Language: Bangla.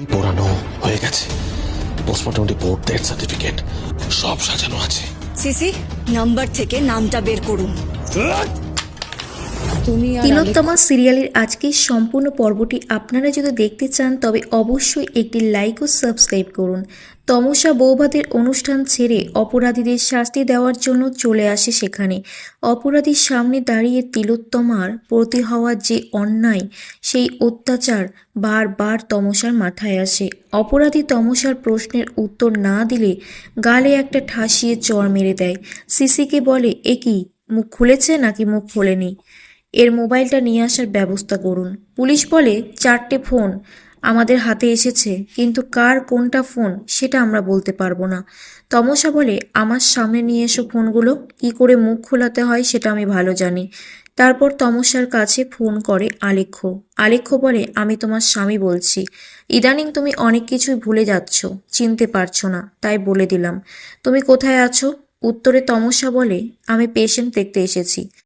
পোড়ানো হয়ে গেছে, পোস্টমর্টম রিপোর্ট, ডেথ সার্টিফিকেট সব সাজানো আছে। সিসি নাম্বার থেকে নামটা বের করুন। তুমি আর তিলোত্তমা সিরিয়ালের আজকের সম্পূর্ণ পর্বটি আপনারা যদি দেখতে চান তবে অবশ্যই একটি লাইক ও সাবস্ক্রাইব করুন। তমসা বৌভাতের অনুষ্ঠান ছেড়ে অপরাধীদের শাস্তি দেওয়ার জন্য চলে আসে সেখানে। অপরাধীর সামনে দাঁড়িয়ে তিলোত্তমার প্রতি হওয়া যে অন্যায়, সেই অত্যাচার বারবার তমসার মাথায় আসে। অপরাধী তমসার প্রশ্নের উত্তর না দিলে গালে একটা ঠাসিয়ে চড় মেরে দেয়। সিসিকে বলে, এ কি মুখ খুলেছে নাকি মুখ খোলেনি, এর মোবাইলটা নিয়ে আসার ব্যবস্থা করুন। পুলিশ বলে 4টে ফোন আমাদের হাতে এসেছে, কিন্তু কার কোনটা ফোন সেটা আমরা বলতে পারবো না। তমসা বলে, আমার সামনে নিয়ে এসো ফোনগুলো, কি করে মুখ খোলাতে হয় সেটা আমি ভালো জানি। তারপর তমসার কাছে ফোন করে আলেখ্য। আলেখ্য বলে, আমি তোমার স্বামী বলছি, ইদানিং তুমি অনেক কিছুই ভুলে যাচ্ছ, চিনতে পারছো না, তাই বলে দিলাম। তুমি কোথায় আছো? উত্তরে তমসা বলে, আমি পেশেন্ট দেখতে এসেছি।